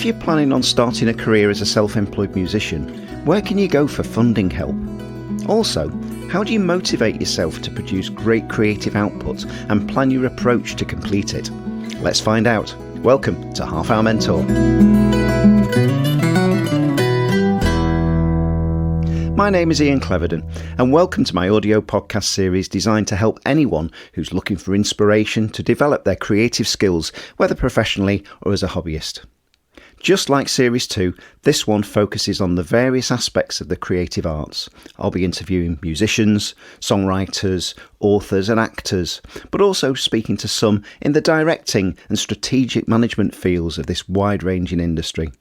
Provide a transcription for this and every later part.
If you're planning on starting a career as a self-employed musician, where can you go for funding help? Also, how do you motivate yourself to produce great creative output and plan your approach to complete it? Let's find out. Welcome to Half Hour Mentor. My name is Ian Cleverden, and welcome to my audio podcast series designed to help anyone who's looking for inspiration to develop their creative skills, whether professionally or as a hobbyist. Just like Series 2, this one focuses on the various aspects of the creative arts. I'll be interviewing musicians, songwriters, authors and actors, but also speaking to some in the directing and strategic management fields of this wide-ranging industry.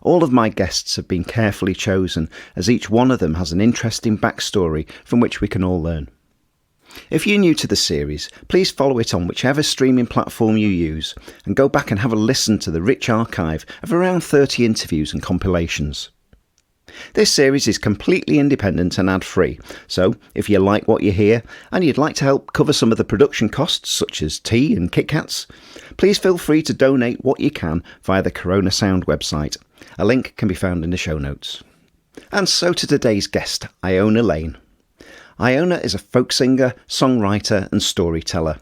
All of my guests have been carefully chosen, as each one of them has an interesting backstory from which we can all learn. If you're new to the series, please follow it on whichever streaming platform you use and go back and have a listen to the rich archive of around 30 interviews and compilations. This series is completely independent and ad-free, so if you like what you hear and you'd like to help cover some of the production costs such as tea and Kit Kats, please feel free to donate what you can via the Corona Sound website. A link can be found in the show notes. And so to today's guest, Iona Lane. Iona is a folk singer, songwriter and storyteller.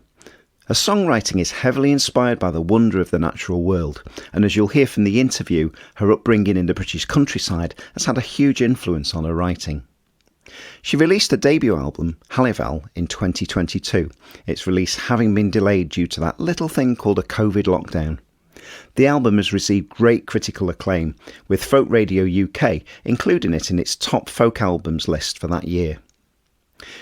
Her songwriting is heavily inspired by the wonder of the natural world, and as you'll hear from the interview, her upbringing in the British countryside has had a huge influence on her writing. She released her debut album, Hallival, in 2022, its release having been delayed due to that little thing called a COVID lockdown. The album has received great critical acclaim, with Folk Radio UK including it in its top folk albums list for that year.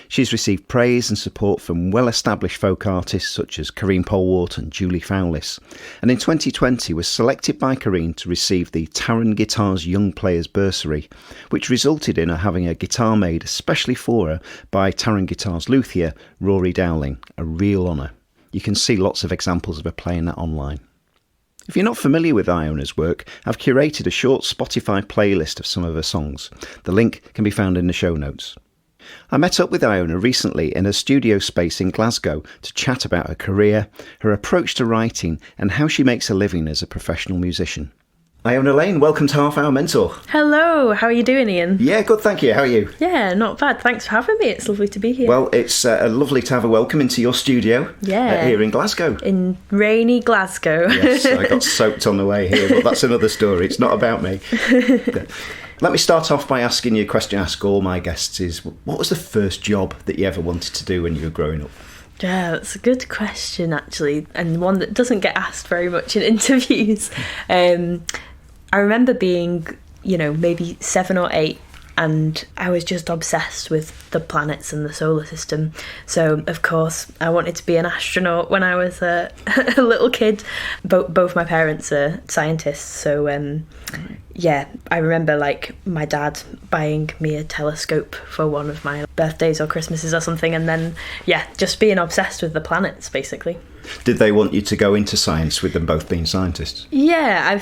She's received praise and support from well-established folk artists such as Karine Polwart and Julie Fowlis, and in 2020 was selected by Karine to receive the Taron Guitars Young Players Bursary, which resulted in her having a guitar made especially for her by Taron Guitars luthier Rory Dowling, a real honour. You can see lots of examples of her playing that online. If you're not familiar with Iona's work, I've curated a short Spotify playlist of some of her songs. The link can be found in the show notes. I met up with Iona recently in her studio space in Glasgow to chat about her career, her approach to writing and how she makes a living as a professional musician. Iona Lane, welcome to Half Hour Mentor. Hello, how are you doing, Ian? Yeah, good, thank you. How are you? Yeah, not bad. Thanks for having me. It's lovely to be here. Well, it's lovely to have a welcome into your studio here in Glasgow. In rainy Glasgow. Yes, I got soaked on the way here, but that's another story. It's not about me. Let me start off by asking you a question I ask all my guests is, what was the first job that you ever wanted to do when you were growing up? Yeah, that's a good question, actually, and one that doesn't get asked very much in interviews. I remember being, maybe 7 or 8, and I was just obsessed with the planets and the solar system. So, of course, I wanted to be an astronaut when I was a little kid. Both my parents are scientists, so I remember my dad buying me a telescope for one of my birthdays or Christmases or something, and then just being obsessed with the planets basically. Did they want you to go into science with them both being scientists? Yeah,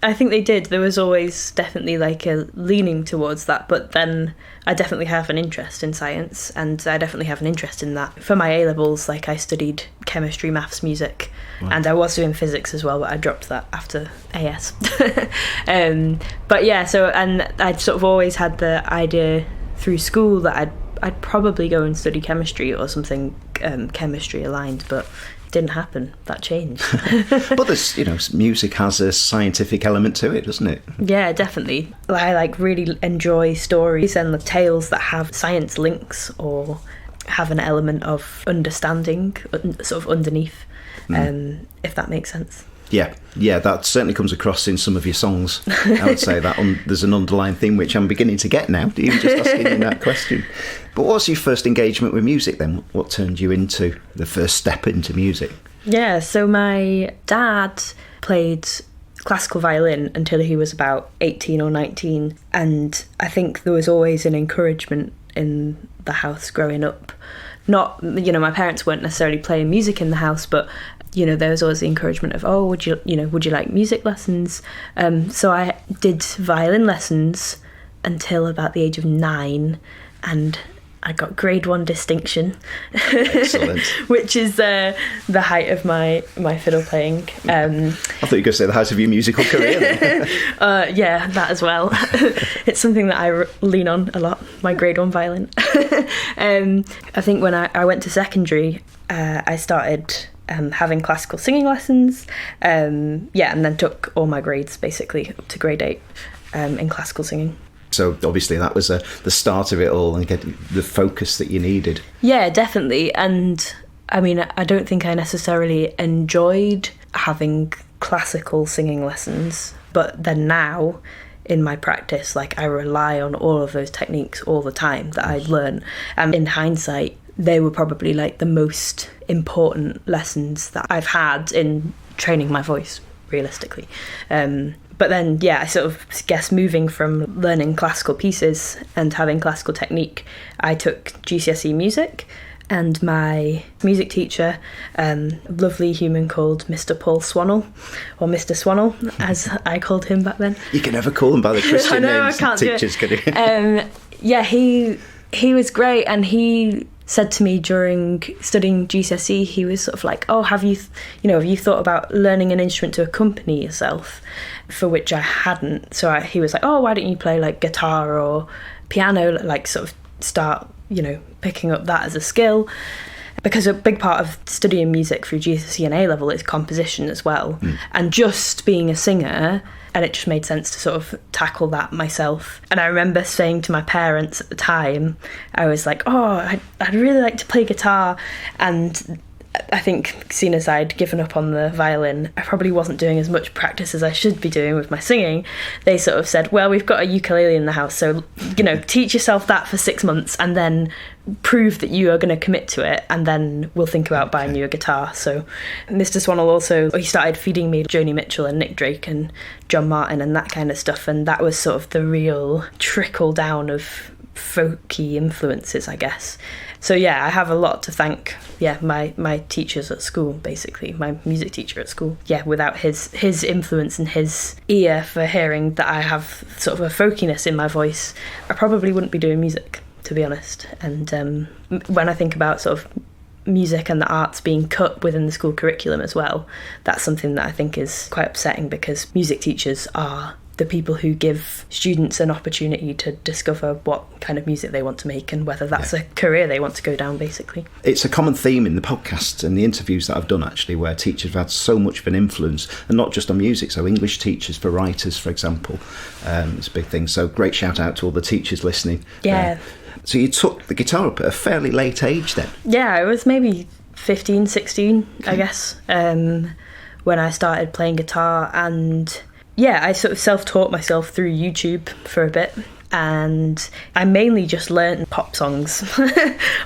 I think they did. There was always definitely a leaning towards that, but then I definitely have an interest in science, and I definitely have an interest in that. For my A-levels, I studied chemistry, maths, music, wow. And I was doing physics as well, but I dropped that after AS. And I'd sort of always had the idea through school that I'd probably go and study chemistry or something chemistry aligned, but didn't happen. That changed. But there's, music has a scientific element to it, doesn't it? Yeah, definitely. I really enjoy stories and the tales that have science links or have an element of understanding sort of underneath, if that makes sense. Yeah, that certainly comes across in some of your songs. I would say that there's an underlying theme which I'm beginning to get now, even just asking you that question. But what was your first engagement with music then? What turned you into the first step into music? Yeah, so my dad played classical violin until he was about 18 or 19, and I think there was always an encouragement in the house growing up. Not, my parents weren't necessarily playing music in the house, but there was always the encouragement of, would you like music lessons? So I did violin lessons until about the age of 9, and I got grade 1 distinction. Excellent. Which is the height of my fiddle playing. I thought you were going to say the height of your musical career then. Yeah, that as well. It's something that I lean on a lot, my grade 1 violin. I think when I went to secondary, I started having classical singing lessons. And then took all my grades basically up to grade 8 in classical singing. So obviously that was the start of it all and get the focus that you needed. Yeah, definitely. And I mean, I don't think I necessarily enjoyed having classical singing lessons, but then now in my practice, like I rely on all of those techniques all the time that I'd learned. And in hindsight, they were probably like the most important lessons that I've had in training my voice, realistically. But then, I sort of guess moving from learning classical pieces and having classical technique, I took GCSE music, and my music teacher, lovely human called Mr. Paul Swannell, or Mr. Swannell, as I called him back then. You can never call him by the Christian names teachers, can you? He was great, and he said to me during studying GCSE, he was sort of like, oh, have you thought about learning an instrument to accompany yourself? For which I hadn't. So he was like, oh, why don't you play like guitar or piano, like sort of start, picking up that as a skill. Because a big part of studying music through GCSE and A-level is composition as well. And just being a singer, and it just made sense to sort of tackle that myself. And I remember saying to my parents at the time, I was like, oh, I'd really like to play guitar. And I think, seeing as I'd given up on the violin, I probably wasn't doing as much practice as I should be doing with my singing. They sort of said, well, we've got a ukulele in the house, so, teach yourself that for 6 months and then prove that you are going to commit to it, and then we'll think about buying you a guitar. So Mr. Swannell also, he started feeding me Joni Mitchell and Nick Drake and John Martin and that kind of stuff, and that was sort of the real trickle down of folky influences, I guess. So I have a lot to thank my teachers at school, basically, my music teacher at school. Without his influence and his ear for hearing that I have sort of a folkiness in my voice, I probably wouldn't be doing music, to be honest. And when I think about sort of music and the arts being cut within the school curriculum as well, that's something that I think is quite upsetting, because music teachers are the people who give students an opportunity to discover what kind of music they want to make and whether that's a career they want to go down, basically. It's a common theme in the podcast and the interviews that I've done, actually, where teachers have had so much of an influence, and not just on music. So English teachers for writers, for example, it's a big thing. So great shout out to all the teachers listening. So you took the guitar up at a fairly late age then? I was maybe 15, 16, I guess, when I started playing guitar. And I sort of self-taught myself through YouTube for a bit, and I mainly just learned pop songs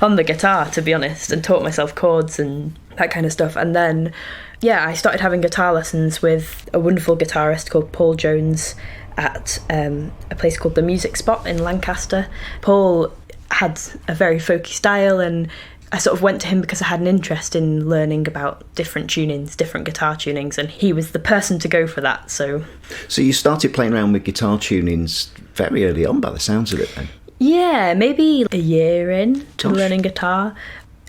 on the guitar, to be honest, and taught myself chords and that kind of stuff. And then, I started having guitar lessons with a wonderful guitarist called Paul Jones at a place called The Music Spot in Lancaster. Paul had a very folky style, and I sort of went to him because I had an interest in learning about different tunings, different guitar tunings, and he was the person to go for that. So you started playing around with guitar tunings very early on, by the sounds of it, then? Maybe a year in to learning guitar.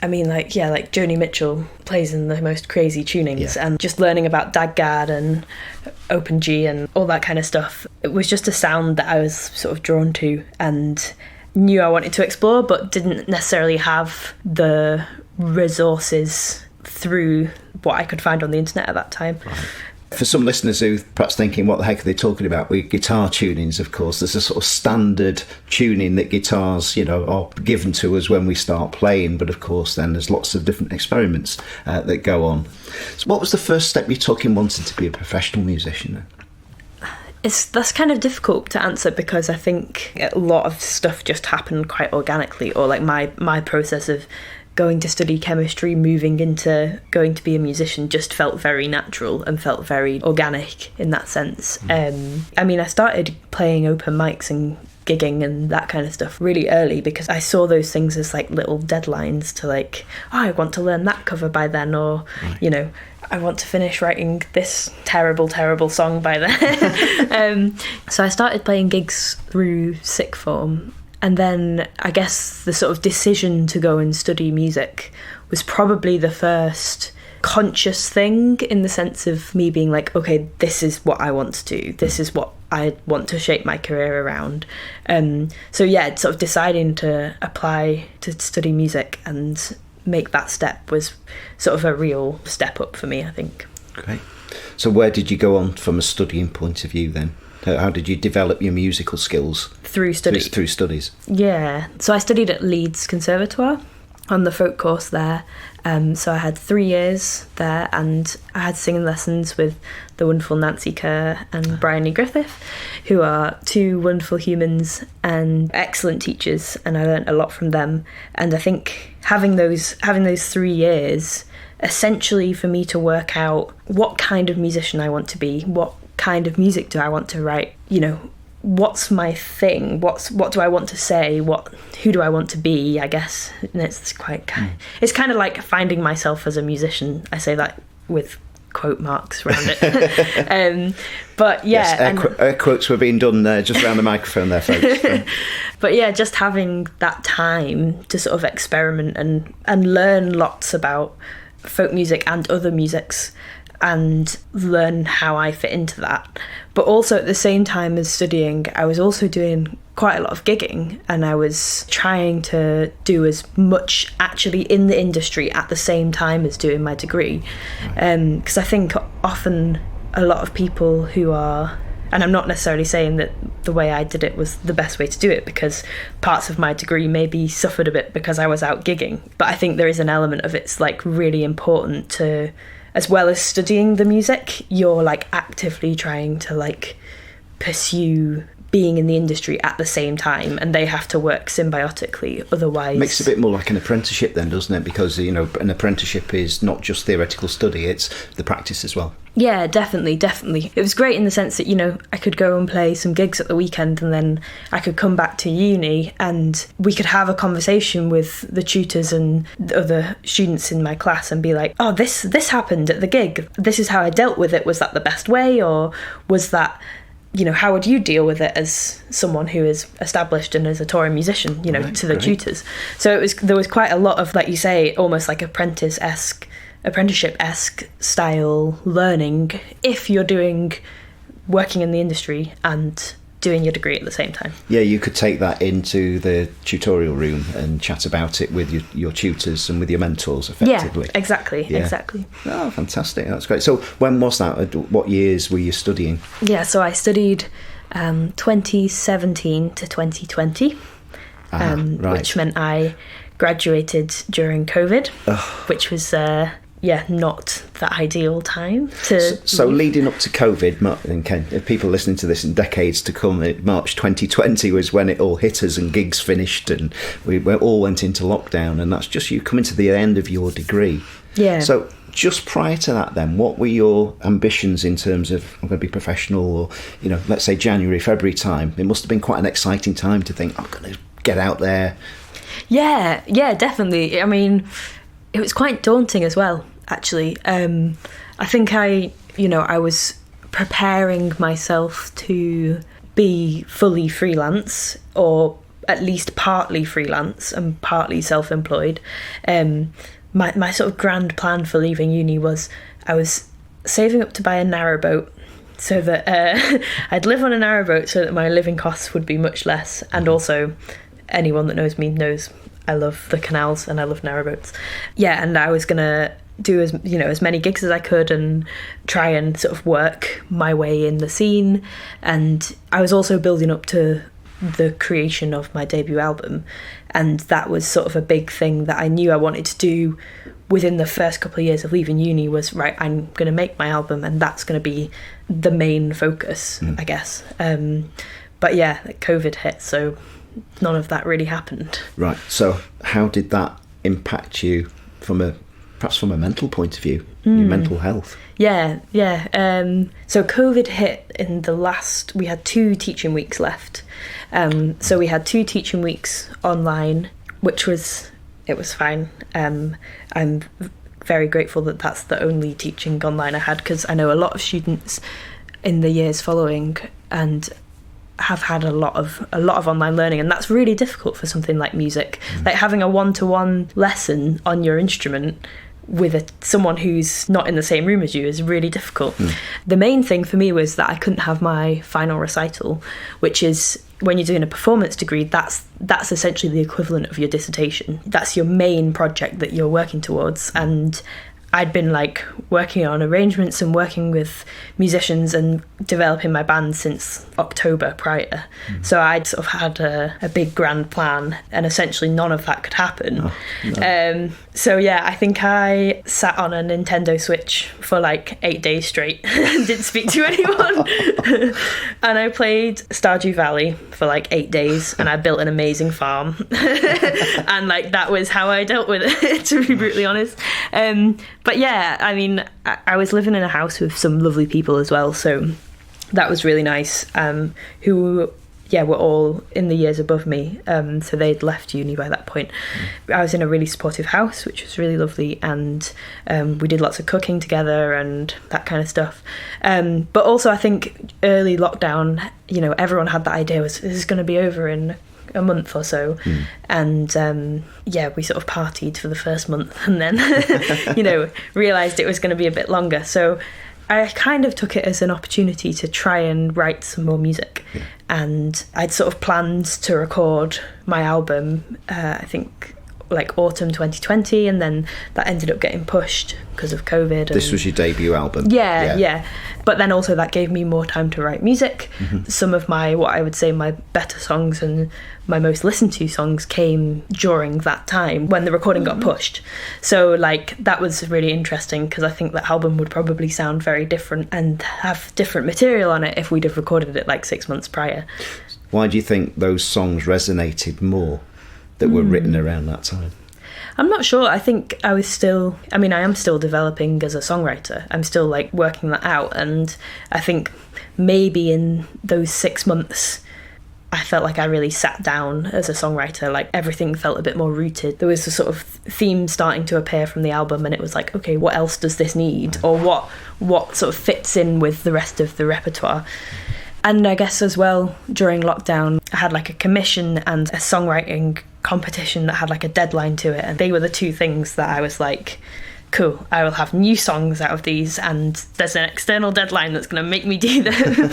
I mean, like Joni Mitchell plays in the most crazy tunings, and just learning about Dagad and Open G and all that kind of stuff. It was just a sound that I was sort of drawn to and knew I wanted to explore, but didn't necessarily have the resources through what I could find on the internet at that time. Right. For some listeners who perhaps thinking, what the heck are they talking about with guitar tunings? Of course, there's a sort of standard tuning that guitars, are given to us when we start playing. But of course, then there's lots of different experiments that go on. So what was the first step you took in wanting to be a professional musician then? That's kind of difficult to answer, because I think a lot of stuff just happened quite organically, or like my process of going to study chemistry, moving into going to be a musician, just felt very natural and felt very organic in that sense. I started playing open mics and gigging and that kind of stuff really early, because I saw those things as like little deadlines to like, I want to learn that cover by then, or I want to finish writing this terrible, terrible song by then. So I started playing gigs through sixth form, And then I guess the sort of decision to go and study music was probably the first conscious thing, in the sense of me being like, okay, this is what I want to do. This is what I want to shape my career around. So yeah, sort of deciding to apply to study music and make that step was sort of a real step up for me, I think. Great. So where did you go on from a studying point of view then? How did you develop your musical skills? Through study. Through studies. Yeah. So I studied at Leeds Conservatoire on the folk course there. So I had 3 years there, and I had singing lessons with the wonderful Nancy Kerr and Bryony Griffith, who are two wonderful humans and excellent teachers, and I learnt a lot from them. And I think having those 3 years, essentially for me to work out what kind of musician I want to be, what kind of music do I want to write, what's my thing, what do I want to say, who do I want to be, I guess. And it's kind of like finding myself as a musician. I say that with quote marks around it. But yeah, yes, air quotes were being done just around the microphone there, folks. But yeah, just having that time to sort of experiment and learn lots about folk music and other musics, and learn how I fit into that. But also at the same time as studying, I was also doing quite a lot of gigging, and I was trying to do as much actually in the industry at the same time as doing my degree. Because I think often a lot of people who are, and I'm not necessarily saying that the way I did it was the best way to do it, because parts of my degree maybe suffered a bit because I was out gigging. But I think there is an element of it's like really important to, as well as studying the music, you're like actively trying to like pursue being in the industry at the same time, and they have to work symbiotically, otherwise... Makes it a bit more like an apprenticeship then, doesn't it? Because, an apprenticeship is not just theoretical study, it's the practice as well. Yeah, definitely. It was great in the sense that, I could go and play some gigs at the weekend, and then I could come back to uni and we could have a conversation with the tutors and the other students in my class and be like, oh, this happened at the gig. This is how I dealt with it. Was that the best way, or was that... how would you deal with it as someone who is established and is a touring musician, Right, to the great. tutors. So there was quite a lot of, like you say, almost like apprenticeship-esque style learning if you're working in the industry and doing your degree at the same time. Yeah, you could take that into the tutorial room and chat about it with your tutors and with your mentors, effectively. Yeah, exactly. Oh, fantastic. That's great. So when was that? What years were you studying? Yeah, so I studied 2017 to 2020, Right. which meant I graduated during COVID, which was... not the ideal time to... So leading up to COVID, and Ken, if people listening to this in decades to come, March 2020 was when it all hit us and gigs finished and we all went into lockdown, and that's just you coming to the end of your degree. Yeah. So just prior to that then, what were your ambitions in terms of, I'm going to be professional, or, let's say January, February time? It must have been quite an exciting time to think, I'm going to get out there. Yeah, definitely. I mean, it was quite daunting as well, actually. I think I was preparing myself to be fully freelance, or at least partly freelance and partly self-employed. My sort of grand plan for leaving uni was I was saving up to buy a narrowboat so that I'd live on a narrowboat so that my living costs would be much less. And also, anyone that knows me knows I love the canals and I love narrowboats. Yeah, and I was gonna do as many gigs as I could and try and sort of work my way in the scene. And I was also building up to the creation of my debut album, and that was sort of a big thing that I knew I wanted to do within the first couple of years of leaving uni. Was right, I'm going to make my album, and that's going to be the main focus, I guess. But yeah, COVID hit, so none of that really happened. Right. So how did that impact you perhaps from a mental point of view, your mental health? Yeah. So COVID hit in we had 2 teaching weeks left. So we had 2 teaching weeks online, which was fine. I'm very grateful that that's the only teaching online I had, because I know a lot of students in the years following, and have had a lot of online learning, and that's really difficult for something like music. Like having a one-to-one lesson on your instrument with someone who's not in the same room as you is really difficult. The main thing for me was that I couldn't have my final recital, which is when you're doing a performance degree, that's essentially the equivalent of your dissertation. That's your main project that you're working towards. And I'd been like working on arrangements and working with musicians and developing my band since October prior. So I'd sort of had a big grand plan, and essentially none of that could happen. Oh, no. So yeah, I think I sat on a Nintendo Switch for like 8 days straight and didn't speak to anyone. And I played Stardew Valley for like 8 days, and I built an amazing farm. And like that was how I dealt with it, to be brutally honest. But yeah, I mean, I was living in a house with some lovely people as well, so that was really nice, who were all in the years above me, so they'd left uni by that point. I was in a really supportive house, which was really lovely, and we did lots of cooking together and that kind of stuff. But also I think early lockdown, everyone had that idea, this is going to be over in a month or so, and we sort of partied for the first month, and then realised it was going to be a bit longer. So I kind of took it as an opportunity to try and write some more music. And I'd sort of planned to record my album, I think like autumn 2020, and then that ended up getting pushed because of COVID. This was your debut album? Yeah. But then also that gave me more time to write music. Some of what I would say my better songs and my most listened to songs came during that time when the recording got pushed. So like that was really interesting, because I think that album would probably sound very different and have different material on it if we'd have recorded it like 6 months prior. Why do you think those songs resonated more that were written around that time? I'm not sure. I think I am still developing as a songwriter. I'm still like working that out, and I think maybe in those 6 months I felt like I really sat down as a songwriter. Like everything felt a bit more rooted. There was a sort of theme starting to appear from the album, and it was like, okay, what else does this need, or what sort of fits in with the rest of the repertoire? And I guess as well, during lockdown, I had like a commission and a songwriting competition that had like a deadline to it. And they were the two things that I was like, cool, I will have new songs out of these, and there's an external deadline that's going to make me do them.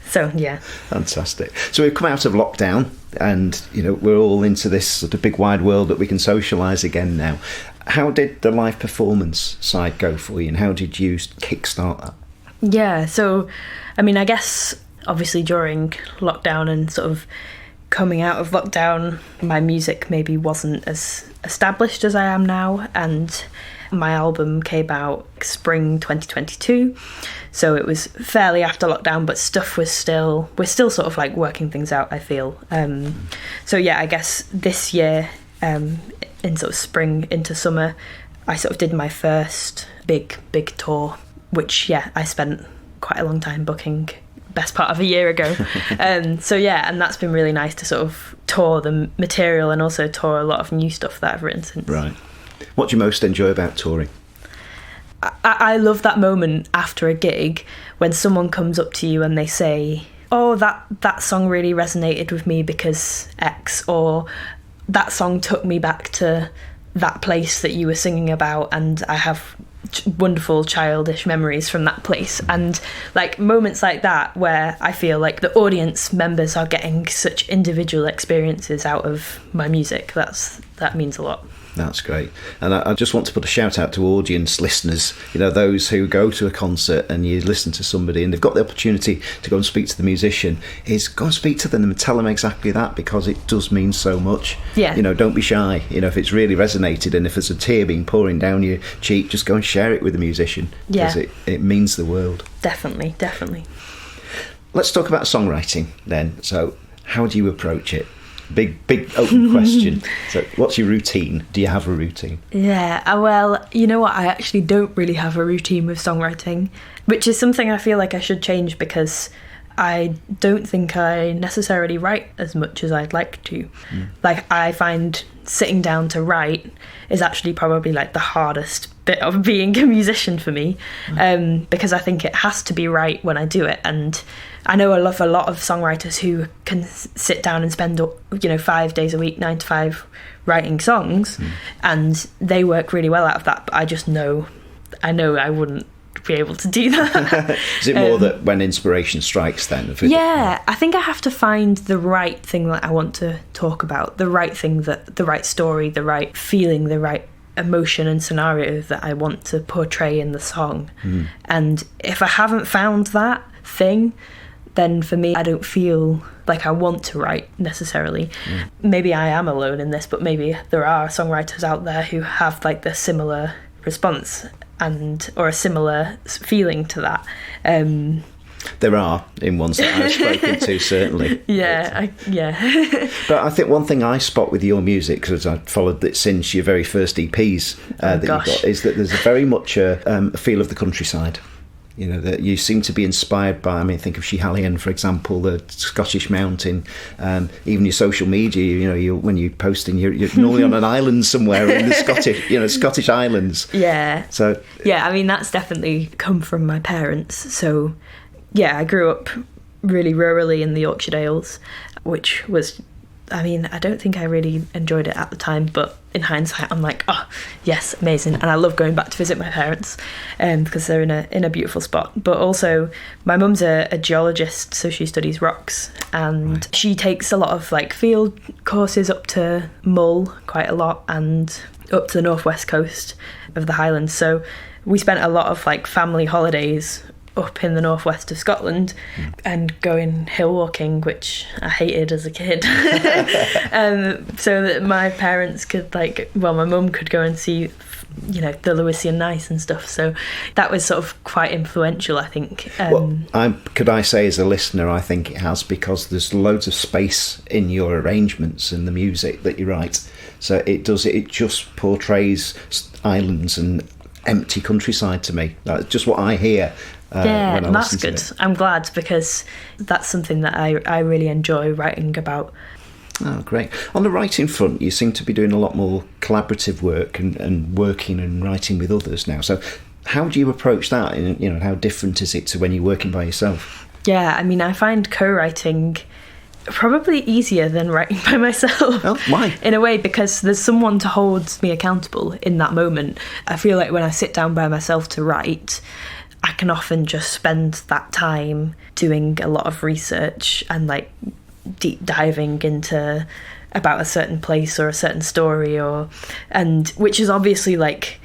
So, yeah. Fantastic. So we've come out of lockdown, and, we're all into this sort of big wide world that we can socialise again now. How did the live performance side go for you, and how did you kickstart that? Yeah, so, I guess obviously during lockdown and sort of coming out of lockdown, my music maybe wasn't as established as I am now, and my album came out spring 2022, so it was fairly after lockdown, but we're still sort of like working things out, I feel. So yeah, I guess this year, in sort of spring into summer, I sort of did my first big tour, which I spent quite a long time booking, best part of a year ago. So yeah, and that's been really nice to sort of tour the material and also tour a lot of new stuff that I've written since. Right. What do you most enjoy about touring? I love that moment after a gig when someone comes up to you and they say, oh, that song really resonated with me because X, or that song took me back to that place that you were singing about, and I have wonderful childish memories from that place. And like moments like that where I feel like the audience members are getting such individual experiences out of my music, that means a lot. That's great. And I just want to put a shout out to audience listeners, those who go to a concert and you listen to somebody and they've got the opportunity to go and speak to the musician, is go and speak to them and tell them exactly that, because it does mean so much. Yeah. Don't be shy. If it's really resonated and if there's a tear being pouring down your cheek, just go and share it with the musician, because it means the world. Definitely. Let's talk about songwriting then. So how do you approach it? Big open question. So what's your routine? Do you have a routine? Yeah, well, you know what, I actually don't really have a routine with songwriting, which is something I feel like I should change, because I don't think I necessarily write as much as I'd like to. Like, I find sitting down to write is actually probably like the hardest bit of being a musician for me, because I think it has to be right when I do it. And I know I love a lot of songwriters who can sit down and spend 5 days a week, 9 to 5, writing songs, and they work really well out of that. But I know I wouldn't be able to do that. Is it more that when inspiration strikes then? Yeah, I think I have to find the right thing that I want to talk about, the right thing, the right story, the right feeling, the right emotion and scenario that I want to portray in the song. And if I haven't found that thing, then for me I don't feel like I want to write necessarily. Maybe I am alone in this, but maybe there are songwriters out there who have like the similar response or a similar feeling to that. There are, in ones that I've spoken to, certainly. Yeah. But I think one thing I spot with your music, because I've followed it since your very first EPs that you got, is that there's very much a feel of the countryside. You know, that you seem to be inspired by, think of Schiehallion, for example, the Scottish mountain, even your social media, when you're posting, you're normally on an island somewhere in the Scottish Islands. Yeah. So yeah, that's definitely come from my parents. So yeah, I grew up really rurally in the Yorkshire Dales, which was, I don't think I really enjoyed it at the time, but in hindsight, I'm like, oh, yes, amazing. And I love going back to visit my parents because they're in a beautiful spot. But also, my mum's a geologist, so she studies rocks, and she takes a lot of like field courses up to Mull quite a lot and up to the northwest coast of the Highlands. So we spent a lot of like family holidays up in the northwest of Scotland and going hill walking, which I hated as a kid. So that my parents could my mum could go and see, the Lewisian Gneiss and stuff. So that was sort of quite influential, I think. Could I say as a listener, I think it has, because there's loads of space in your arrangements and the music that you write. So it just portrays islands and empty countryside to me. That's just what I hear. Yeah, that's good. I'm glad, because that's something that I really enjoy writing about. Oh, great. On the writing front, you seem to be doing a lot more collaborative work and working and writing with others now. So how do you approach that? And, how different is it to when you're working by yourself? Yeah, I find co-writing probably easier than writing by myself. Oh, why? In a way, because there's someone to hold me accountable in that moment. I feel like when I sit down by myself to write, I can often just spend that time doing a lot of research and like deep diving into about a certain place or a certain story, and which is obviously like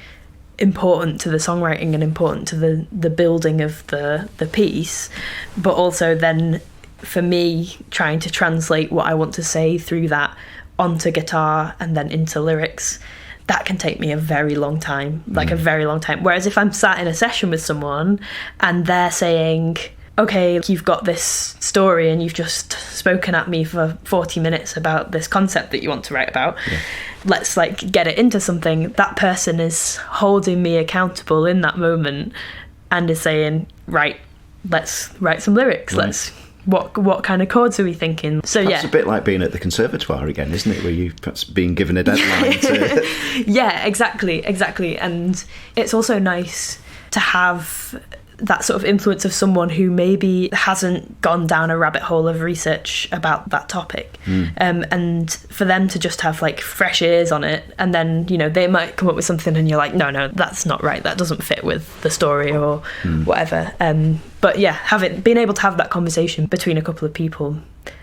important to the songwriting and important to the building of the piece, but also then for me trying to translate what I want to say through that onto guitar and then into lyrics. That can take me a very long time, a very long time. Whereas if I'm sat in a session with someone and they're saying, okay, you've got this story and you've just spoken at me for 40 minutes about this concept that you want to write about, let's get it into something. That person is holding me accountable in that moment and is saying, right, let's write some lyrics. Right. Let's what kind of chords are we thinking? So That's a bit like being at the conservatoire again, isn't it? Where you've perhaps been given a deadline to... Yeah, exactly. And it's also nice to have that sort of influence of someone who maybe hasn't gone down a rabbit hole of research about that topic, and for them to just have fresh ears on it, and then they might come up with something and you're like, no, that's not right, that doesn't fit with the story or whatever. But yeah, being able to have that conversation between a couple of people,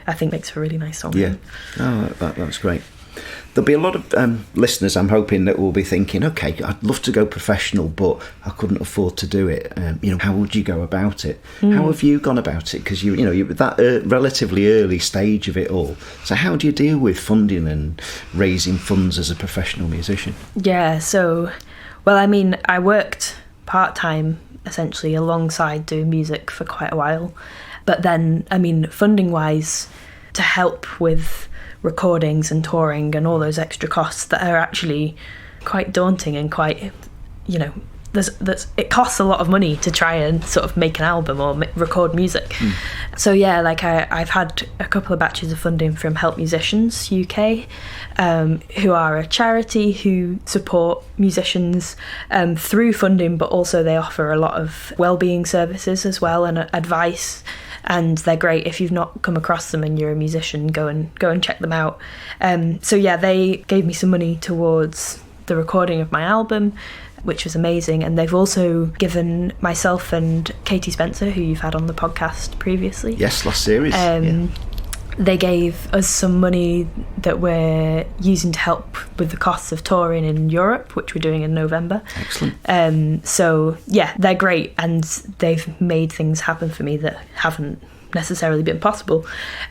I think makes for a really nice song. Yeah, that's great. There'll be a lot of listeners, I'm hoping, that will be thinking, okay, I'd love to go professional, but I couldn't afford to do it. How would you go about it? How have you gone about it? Because you're at that relatively early stage of it all. So how do you deal with funding and raising funds as a professional musician? Yeah, so, I worked part-time, essentially, alongside doing music for quite a while. But then, funding-wise, to help with recordings and touring and all those extra costs that are actually quite daunting and quite, it costs a lot of money to try and sort of make an album or record music. So yeah, like I've had a couple of batches of funding from Help Musicians UK, who are a charity who support musicians through funding, but also they offer a lot of wellbeing services as well and advice. And they're great. If you've not come across them and you're a musician, go and check them out. So yeah, they gave me some money towards the recording of my album, which was amazing. And they've also given myself and Katie Spencer, who you've had on the podcast previously. Yes, last series. They gave us some money that we're using to help with the costs of touring in Europe, which we're doing in November. Excellent. So yeah, they're great, and they've made things happen for me that haven't necessarily been possible.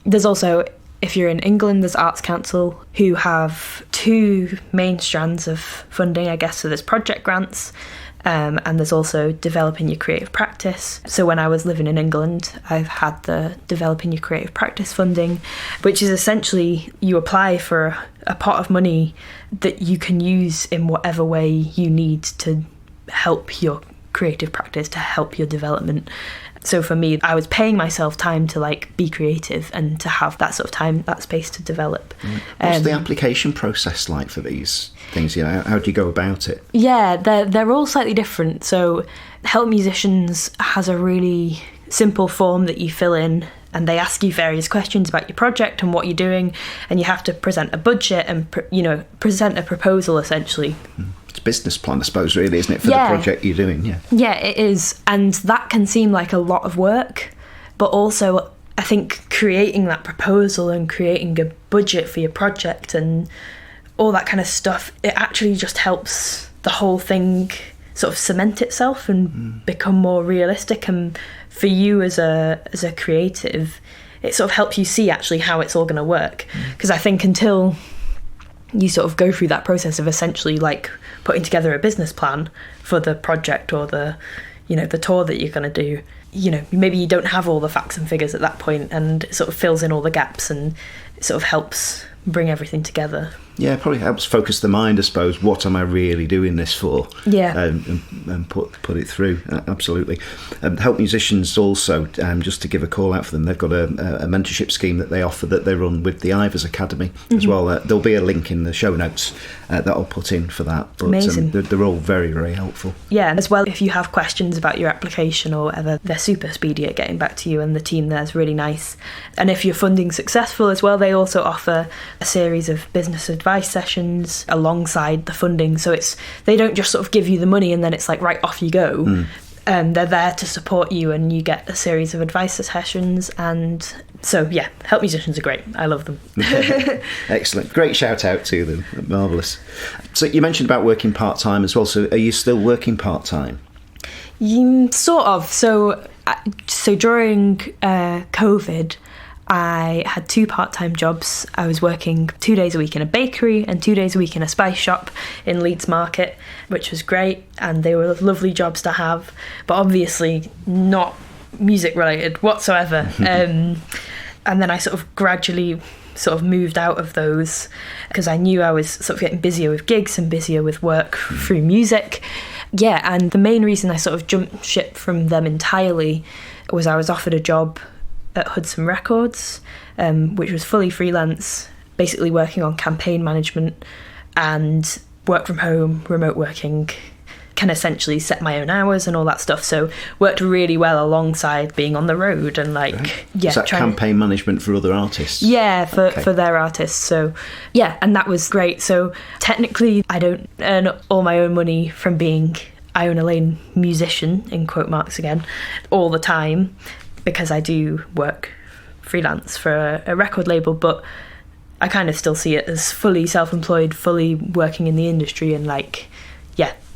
There's also, if you're in England, there's Arts Council, who have two main strands of funding, I guess. So there's project grants, and there's also developing your creative practice. So when I was living in England, I've had the developing your creative practice funding, which is essentially you apply for a pot of money that you can use in whatever way you need to help your creative practice, to help your development. So for me, I was paying myself time to like be creative and to have that sort of time, that space to develop. What's the application process like for these things? You know, how do you go about it? Yeah, they're all slightly different. So Help Musicians has a really simple form that you fill in, and they ask you various questions about your project and what you're doing, and you have to present a budget and present a proposal essentially. It's a business plan, I suppose, really, isn't it, for the project you're doing? Yeah, it is. And that can seem like a lot of work, but also I think creating that proposal and creating a budget for your project and all that kind of stuff, it actually just helps the whole thing sort of cement itself and become more realistic. And for you as a creative, it sort of helps you see actually how it's all going to work. Because I think until you sort of go through that process of essentially like putting together a business plan for the project or the tour that you're going to do, maybe you don't have all the facts and figures at that point, and it sort of fills in all the gaps and it sort of helps bring everything together. Yeah, it probably helps focus the mind, I suppose. What am I really doing this for? Yeah. And put it through. Absolutely. Help Musicians also, just to give a call out for them, they've got a mentorship scheme that they offer that they run with the Ivers Academy as well. There'll be a link in the show notes that I'll put in for that. But amazing. They're all very, very helpful. Yeah, as well, if you have questions about your application or whatever, they're super speedy at getting back to you, and the team there is really nice. And if your funding's successful as well, they also offer a series of business advice sessions alongside the funding. So they don't just sort of give you the money and then it's like, right, off you go. They're there to support you, and you get a series of advice sessions. And so, yeah, Help Musicians are great. I love them. Excellent. Great shout out to them. Marvellous. So you mentioned about working part-time as well. So are you still working part-time? Sort of. So during COVID, I had 2 part-time jobs. I was working 2 days a week in a bakery and 2 days a week in a spice shop in Leeds Market, which was great, and they were lovely jobs to have, but obviously not music related whatsoever. And then I sort of gradually moved out of those because I knew I was sort of getting busier with gigs and busier with work through music. Yeah, and the main reason I sort of jumped ship from them entirely was I was offered a job at Hudson Records, which was fully freelance, basically working on campaign management and work from home, remote working, can essentially set my own hours and all that stuff. So worked really well alongside being on the road and Is that campaign management for other artists? Yeah, for their artists. So yeah, and that was great. So technically I don't earn all my own money from being Iona Lane musician, in quote marks again, all the time, because I do work freelance for a record label, but I kind of still see it as fully self-employed, fully working in the industry, and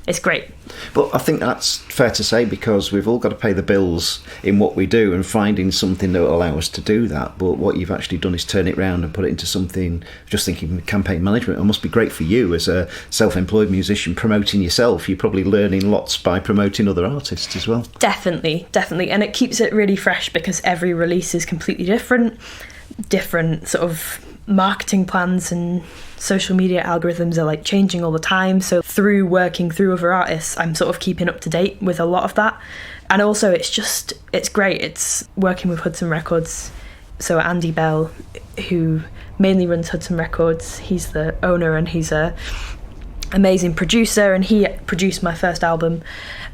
it's great. But I think that's fair to say, because we've all got to pay the bills in what we do, and finding something that will allow us to do that. But what you've actually done is turn it around and put it into something, just thinking campaign management. It must be great for you as a self-employed musician promoting yourself. You're probably learning lots by promoting other artists as well. Definitely. And it keeps it really fresh because every release is completely different sort of marketing plans and social media algorithms are like changing all the time. So through working through other artists, I'm sort of keeping up to date with a lot of that. And also it's great. It's working with Hudson Records. So Andy Bell, who mainly runs Hudson Records, he's the owner and he's a amazing producer, and he produced my first album.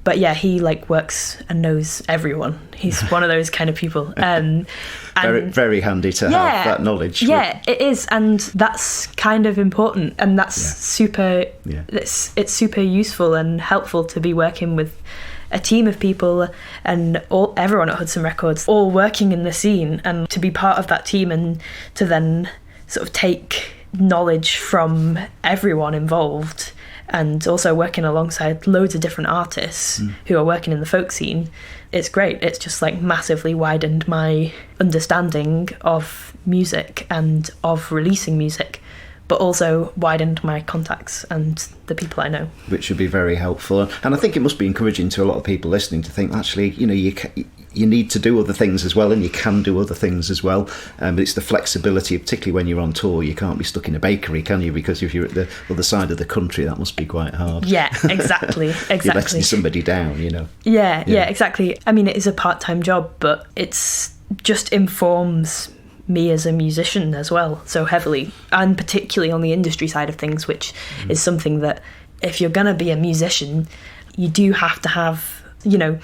But yeah, he like works and knows everyone. He's one of those kind of people. And very, very handy to have that knowledge. Yeah, it is, and that's kind of important, and that's super. Yeah. It's super useful and helpful to be working with a team of people and everyone at Hudson Records, all working in the scene, and to be part of that team and to then sort of take knowledge from everyone involved, and also working alongside loads of different artists who are working in the folk scene. It's great. It's just like massively widened my understanding of music and of releasing music, but also widened my contacts and the people I know. Which should be very helpful. And I think it must be encouraging to a lot of people listening to think, actually, you know, you need to do other things as well, and you can do other things as well. But it's the flexibility, particularly when you're on tour. You can't be stuck in a bakery, can you? Because if you're at the other side of the country, that must be quite hard. Yeah, exactly. You're letting somebody down, you know. Yeah, exactly. I mean, it is a part-time job, but it's just informs me as a musician as well so heavily, and particularly on the industry side of things, which is something that if you're going to be a musician, you do have to have, you know,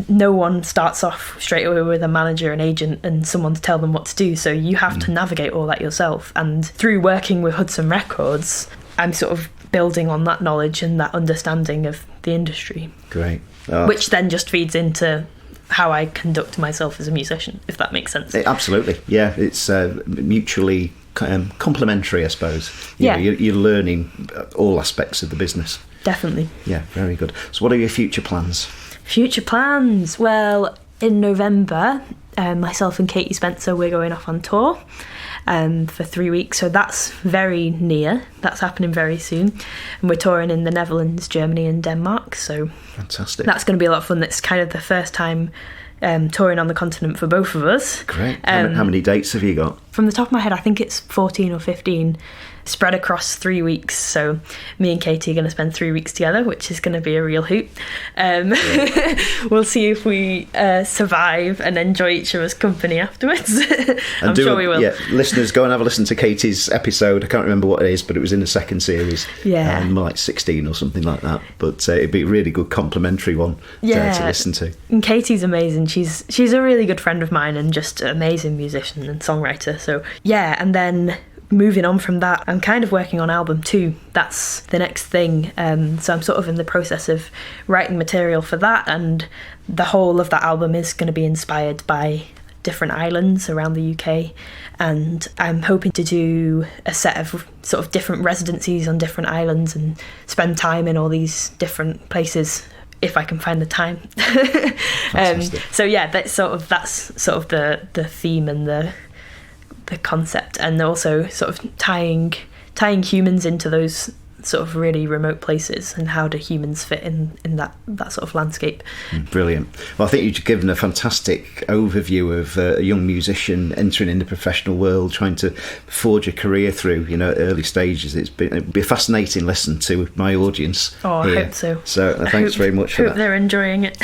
no one starts off straight away with a manager, an agent, and someone to tell them what to do. So you have to navigate all that yourself. And through working with Hudson Records, I'm sort of building on that knowledge and that understanding of the industry. Great. Which then just feeds into how I conduct myself as a musician, if that makes sense. Absolutely. Yeah, it's mutually complementary, I suppose. You're learning all aspects of the business. Definitely. Yeah, very good. So what are your future plans? Future plans? Well, in November, myself and Katie Spencer, we're going off on tour for 3 weeks. So that's very near. That's happening very soon. And we're touring in the Netherlands, Germany and Denmark. So fantastic. That's going to be a lot of fun. It's kind of the first time touring on the continent for both of us. Great. How many dates have you got? From the top of my head, I think it's 14 or 15. Spread across 3 weeks. So me and Katie are going to spend 3 weeks together, which is going to be a real hoot. We'll see if we survive and enjoy each other's company afterwards. I'm sure we will. Yeah, listeners, go and have a listen to Katie's episode. I can't remember what it is, but it was in the second series. Yeah. More like 16 or something like that. But it'd be a really good complimentary one to listen to. And Katie's amazing. She's a really good friend of mine and just an amazing musician and songwriter. So yeah, and then moving on from that, I'm kind of working on album 2. That's the next thing. So I'm sort of in the process of writing material for that, and the whole of that album is going to be inspired by different islands around the UK, and I'm hoping to do a set of sort of different residencies on different islands and spend time in all these different places if I can find the time. So yeah, that's sort of the theme and the concept, and also sort of tying humans into those sort of really remote places, and how do humans fit in that sort of landscape. Brilliant. Well, I think you've given a fantastic overview of a young musician entering in the professional world, trying to forge a career through, early stages. It'd be a fascinating listen to my audience. Oh, I hope so. So thanks very much for that. Hope they're enjoying it.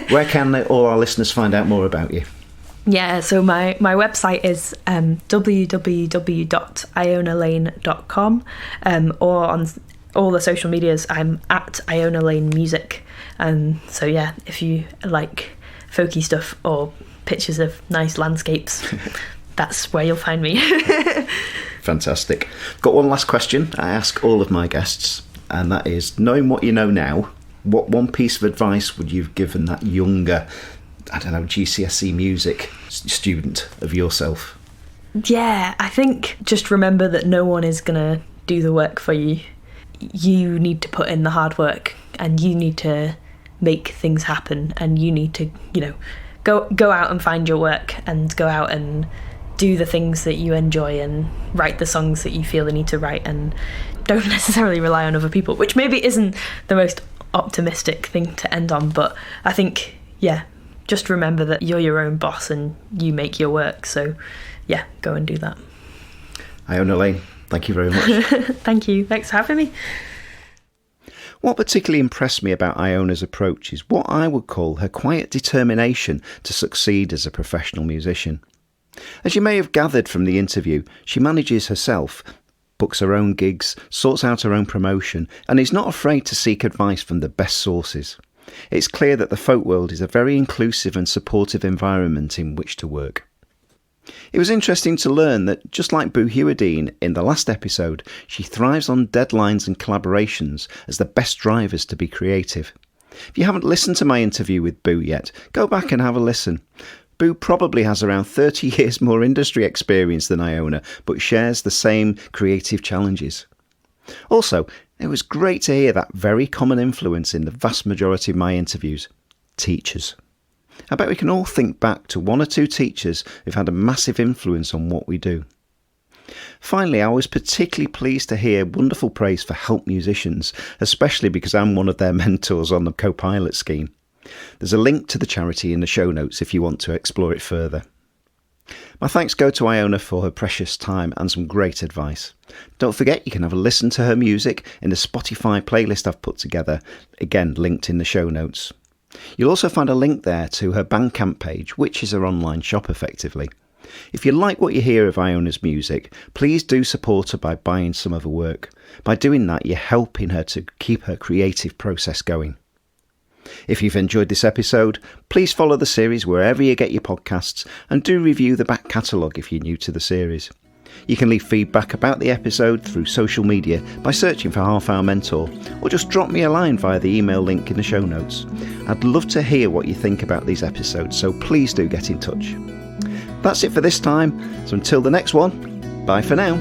Where can all our listeners find out more about you? Yeah, so my website is www.ionalane.com, or on all the social medias, I'm at Iona Lane Music. So yeah, if you like folky stuff or pictures of nice landscapes, that's where you'll find me. Fantastic. Got one last question I ask all of my guests, and that is, knowing what you know now, what one piece of advice would you have given that younger, GCSE music student of yourself? Yeah, I think just remember that no one is going to do the work for you. You need to put in the hard work, and you need to make things happen, and you need to, go out and find your work, and go out and do the things that you enjoy, and write the songs that you feel the need to write, and don't necessarily rely on other people, which maybe isn't the most optimistic thing to end on, but I think, just remember that you're your own boss and you make your work. So, go and do that. Iona Lane, thank you very much. Thank you. Thanks for having me. What particularly impressed me about Iona's approach is what I would call her quiet determination to succeed as a professional musician. As you may have gathered from the interview, she manages herself, books her own gigs, sorts out her own promotion, and is not afraid to seek advice from the best sources. It's clear that the folk world is a very inclusive and supportive environment in which to work. It was interesting to learn that, just like Boo Hewardine in the last episode, she thrives on deadlines and collaborations as the best drivers to be creative. If you haven't listened to my interview with Boo yet, go back and have a listen. Boo probably has around 30 years more industry experience than Iona, but shares the same creative challenges. Also, it was great to hear that very common influence in the vast majority of my interviews: teachers. I bet we can all think back to one or two teachers who've had a massive influence on what we do. Finally, I was particularly pleased to hear wonderful praise for help musicians, especially because I'm one of their mentors on the co-pilot scheme. There's a link to the charity in the show notes if you want to explore it further. My thanks go to Iona for her precious time and some great advice. Don't forget you can have a listen to her music in the Spotify playlist I've put together, again linked in the show notes. You'll also find a link there to her Bandcamp page, which is her online shop effectively. If you like what you hear of Iona's music, please do support her by buying some of her work. By doing that, you're helping her to keep her creative process going. If you've enjoyed this episode, please follow the series wherever you get your podcasts and do review the back catalogue if you're new to the series. You can leave feedback about the episode through social media by searching for Half Hour Mentor, or just drop me a line via the email link in the show notes. I'd love to hear what you think about these episodes, so please do get in touch. That's it for this time, so until the next one, bye for now.